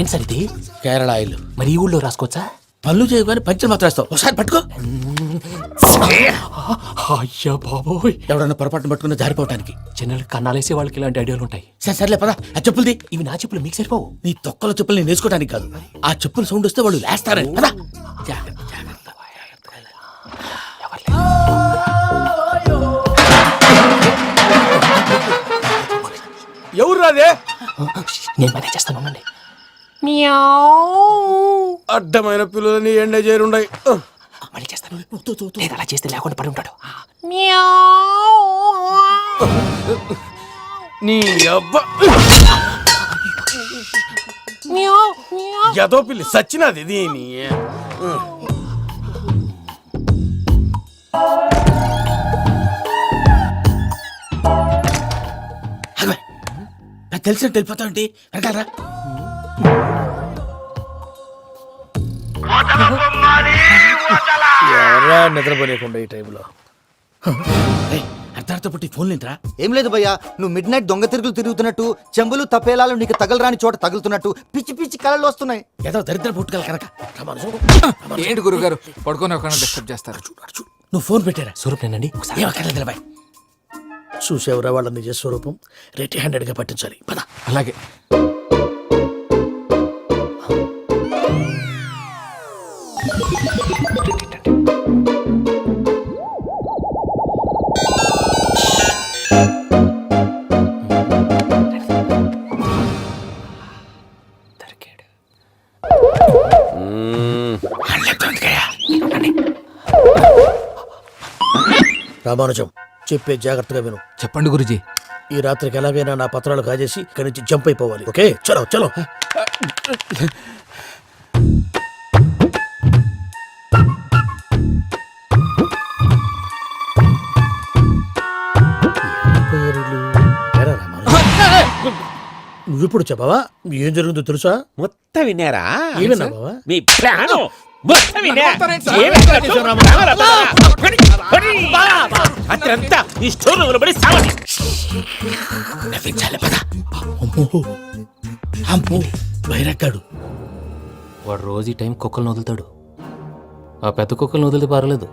ఏం సార్ ఇది? కేరళ ఆయిల్. మరి ఈ ఊళ్ళో రాసుకోవచ్చా? పనులు చేయగానే పంచర్ మాత్రం వేస్తావు. ఒకసారి పట్టుకో. అయ్యా బాబోయ్, ఎవడన్నా పొరపాటున పట్టుకున్న జారిపోవటానికి. జనరల్ కన్నాలేసే వాళ్ళకి ఇలాంటి ఐడియాలు ఉంటాయి. సర్లే పదా, ఆ చెప్పులది. ఇవి నా చెప్పులు, మీకు సరిపోవు. నీ తొక్కల చెప్పులు నేను వేసుకోవడానికి కాదు, ఆ చెప్పులు సౌండ్ వస్తే వాళ్ళు లేస్తారని. పదా. ఎవరు రాదే? నేను మేనేజ్ చేస్తాను, ఉండండి. అడ్డమైన పిల్లలని ఎండ చేరుండయి. మళ్ళీ చేస్తాను. లేదు, అలా చేస్తే లేకుండా పడి ఉంటాడు. నీ అబ్బా ఎదో పిల్లి సచ్చినది దీని. నాకు తెలిసినట్టు వెళ్ళిపోతా ఉంటే వెనకాలరా. ఎవరా నిద్రపోలేకుండా ఈ టైంలో? అర్ధార్థ పుట్టి ఫోన్ లేంట్రా. ఏం లేదు భయ్యా, నువ్వు మిడ్ నైట్ దొంగ తిరుగులు తిరుగుతున్నట్టు, చెంబులు తపేలాలు నీకు తగలరాని చోట తగులుతున్నట్టు పిచ్చి పిచ్చి కళలు వస్తున్నాయి. ఏదో దరిద్ర పుట్టుకల కనుక. ఏంటి గురుగారు పడుకొని ఒక డిస్టర్బ్ చేస్తారు? నువ్వు ఫోన్ పెట్టారా? స్వరూప్ నేనండి. ఒకసారి ఏమక్కర్లేదు బాయ్. చూసేవరా వాళ్ళ నిజ స్వరూపం. రెట్టి హ్యాండెడ్ గా పట్టించాలి. పద. అలాగే. రామానుజం, చెప్పే జాగ్రత్తగా విను. చెప్పండి గురుజీ. ఈ రాత్రికి ఎలాగైనా నా పత్రాలు కాజేసి ఇక్కడి నుంచి జంప్ అయిపోవాలి. ఓకే, చలో చలో. నువ్విప్పుడు చెప్పవా ఏం జరుగుతుందో తెలుసా? మొత్తం విన్నారా? ఏమన్నా బావా? మీ ప్లాను మొత్తం విన్నా. అత్రంతా ఈ స్టోర్ రూమ్ లో పడి సావండి. నవ్వించాలి. పద. అమ్మో అమ్మో, బైరక్కాడు. వాడు రోజు ఈ టైం కుక్కలను వదులుతాడు. ఆ పెద్ద కుక్కలను వదిలితే పర్లేదు,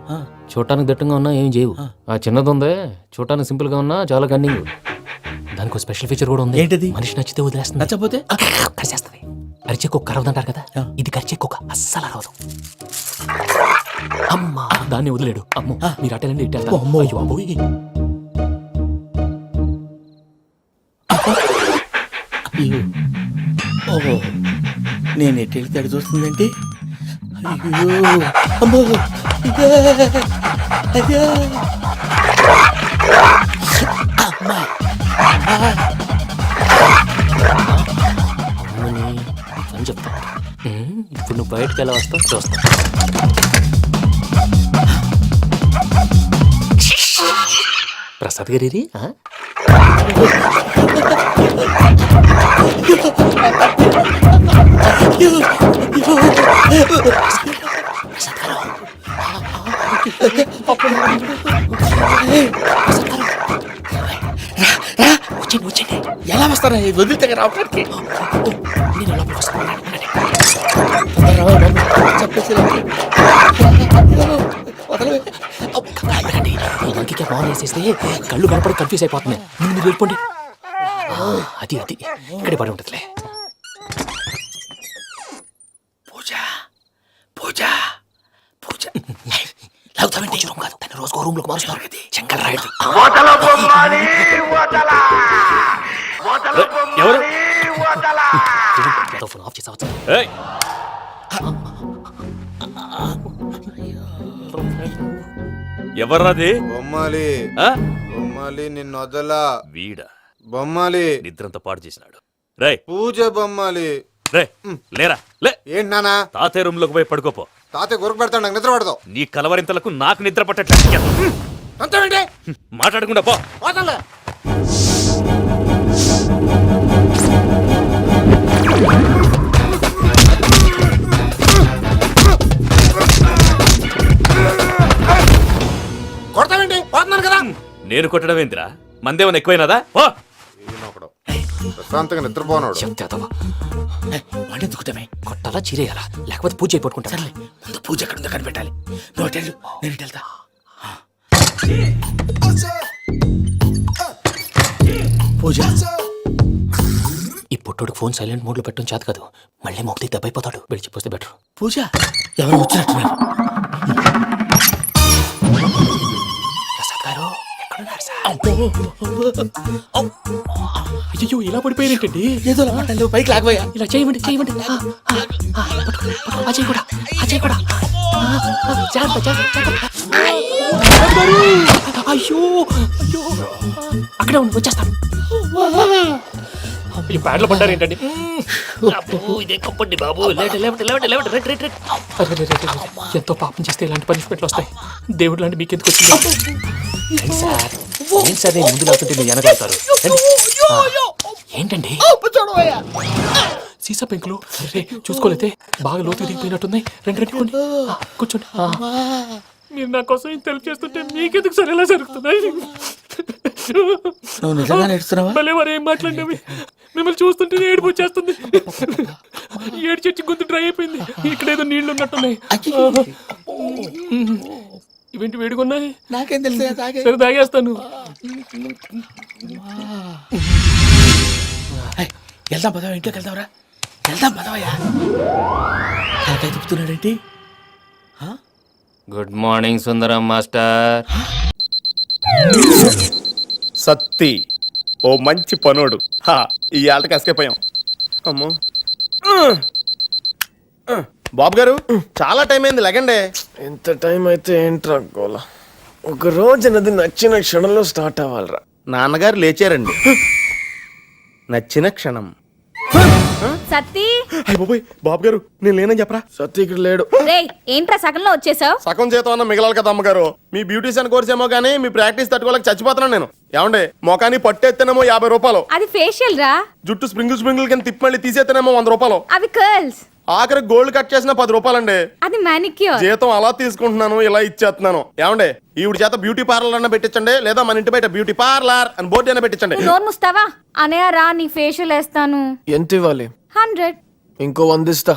చూడటానికి దట్టంగా ఉన్నా ఏం చేయవు. ఆ చిన్నది ఉందే, చూడటానికి సింపుల్ గా ఉన్నా చాలా కన్నింగ్. దానికి ఒక స్పెషల్ ఫీచర్ కూడా ఉంది. ఏంటిది? మనిషి నచ్చితే వదిలేస్తుంది, నచ్చపోతే కరిచేస్తుంది. అరిచే కుక్క అరవదంటారు కదా, ఇది కరిచే కుక్క అస్సలు అరవదు. అమ్మా, దాన్ని వదిలేడు. అమ్మో, మీరు అటెండి ఇట్టే. అమ్మో. అయ్యో బాబోయ్. ఓహో, నేను ఎటు వెళ్తే అడు చూస్తుందంటే. అయ్యో అమ్మో, అయ్యో అమ్మా. అని చెప్తా. ఇప్పుడు నువ్వు బయటకు ఎలా వస్తావు చూస్తా. ప్రసాద్ గారి వచ్చండి. ఎలా వస్తారా వదిలితే రావడానికి? నేను లోపలికి వస్తాను. ఇంకే బాగా వేసేస్తే కళ్ళు కనపడి కన్ఫ్యూజ్ అయిపోతున్నాయి. మీరు వెళ్ళిపోండి. అది అది ఇక్కడే పడి ఉంటుందిలే. పూజ పూజ పూజ లాగుతామంటే రూమ్ కాదు, తన రోజుకో రూమ్ లోకి మారుస్తున్నారు కదా. చెంకల్ రాయడు. ఫోన్ ఆఫ్ చేసావచ్చు. ఎవర్రాది? బొమ్మాలి. బొమ్మాలి నిన్ను వదలా. వీడా బొమ్మాలి నిద్రంతా పాడు చేసినాడు. రై పూజ బొమ్మాలి. రే లేరా లే ఏంటి నానా తాతయ్య రూమ్ లోకి పోయి పడుకోపో. తాతయ్య గురకు పెడతాడు నాకు నిద్ర పడతావు నీ కలవరింతలకు నాకు నిద్ర పట్టట్లేదు. అంతేంటి మాట్లాడకుండా పో. పోతాలే కొడతావేంటి పోతున్నాను కదా నేను కొట్టడం ఏందిరా? మందేమన్నా ఎక్కువైనదా? పో. ప్రశాంతంగా నిద్రపోనాడు చెప్తావా వాడిని దుక్కుతామే కొట్టాలా చీరేయాలా లేకపోతే పూజ అయిపోట్టుకుంటా సర్లే ముందు పూజ ఎక్కడ ఉందో కనిపెట్టాలి నువ్వు అటు వెళ్ళు, నేను ఇటు వెళ్తా పూజ ఈ పుట్టోడు ఫోన్ సైలెంట్ మోడ్ లో పెట్టడం చేత కాదు, మళ్ళీ మొక్కి దెబ్బైపోతాడు. విడిచిపోతే బెటర్. పూజ ఎవరు వచ్చినట్టున్నారు ప్రసాద్ గారు ఎక్కడున్నారు సార్? అయ్యో ఇలా పడిపోయినట్టండి ఏదో మాటలు పైకి లాగబోయా ఇలా చేయమండి చేయమండి. పట్టుకో, పట్టుకో. ఆ చేయి కూడా ఆ చేయి కూడా. జాగ్రత్త జాగ్రత్త జాగ్రత్త. అయ్యో అయ్యో అక్కడే ఉండి వచ్చేస్తాను. ఈ బ్యాడ్లో పడ్డారు ఏంటండి? ఇదే కప్పండి బాబు. ఎంతో పాపం చేస్తే ఇలాంటి పనిష్మెంట్లు వస్తాయి. దేవుడు లాంటి మీకు ఎందుకు వచ్చింది? సార్ ఏంటి సార్, నేను ముందు లేకుంటే మీరు వెనకాడతారు. ఏంటండి సీసా పెంకులు? రే చూసుకోలేతే బాగా లోతుగా దిగిపోయినట్టున్నాయి. రెండు రెండు కూర్చోండి. మీరు నా కోసం ఇంత హెల్ప్ చేస్తుంటే మీకెందుకు సరే ఎలా జరుగుతున్నాయి? నువ్వు నిజంగా నేర్చుతున్నావా భలే వారు ఏం మాట్లాడినవి. మిమ్మల్ని చూస్తుంటే ఏడుపు వచ్చేస్తుంది. ఏడు చెట్టు గొంతు డ్రై అయిపోయింది. ఇక్కడ ఏదో నీళ్లు ఉన్నట్టున్నాయి. ఇవేంటి వేడుకున్నాయి? నాకేం తెలుసు తాగే సరే తాగేస్తాను. వెళ్దాం పదవా ఇంట్లోకి వెళ్దాంరా వెళ్దాం పదవయ్యా తలకాయ తిప్పుతున్నాడేంటి గుడ్ మార్నింగ్ సుందరం మాస్టర్. సత్తి ఓ మంచి పనోడు. ఈ ఆటకి అసకపోయాం. అమ్మో బాబు గారు చాలా టైం అయింది, లెగండి. ఎంత టైం అయితే ఏంట్రా గోల? ఒక రోజు నది నచ్చిన క్షణంలో స్టార్ట్ అవ్వాలరా. నాన్నగారు లేచారండి. నచ్చిన క్షణం. సత్తి అయ్య బాబోయ్, బాబు గారు నేను లేనని చెప్పరా. సత్య ఇక్కడ లేడు. రేయ్ ఏంట్రా సగంలో వచ్చేసావు? సగం చేతం అన్న మిగలాలి కదా అమ్మగారు. మీ బ్యూటీషియన్ కోర్స్ ఏమో కానీ మీ ప్రాక్టీస్ తట్టుకోలేక చచ్చిపోతున్నాను నేను. ఏమండే మొఖాన్ని పట్టేస్తేనేమో 50 రూపాయలు, అది ఫేషియల్ రా. జుట్టు స్ప్రింగిల్ కింద తిప్పి మళ్ళీ తీసేస్తేనేమో 100 రూపాయలు, అవి కర్ల్స్. ఆఖరి గోల్డ్ కట్ చేసిన 10 రూపాయలండి. అది మానిక్యూర్. జీతం అలా తీసుకుంటున్నాను, ఇలా ఇచ్చేస్తున్నాను. ఏమండే ఈవిడ చేత బ్యూటీ పార్లర్ అన్న పెట్టించండి, లేదా మన ఇంటి బయట బ్యూటీ పార్లర్ అని బోర్డు అయినా పెట్టించండి. నువ్వు నోరు ముస్తావా? అనయ్య రా నీ ఫేషియల్ వేస్తాను. ఎంత ఇవ్వాలి? 100. ఇంకో 100 ఇస్తా.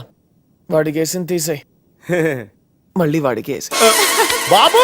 వాడికి వేసింది తీసేయ్, మళ్ళీ వాడికి వేసి. బాబు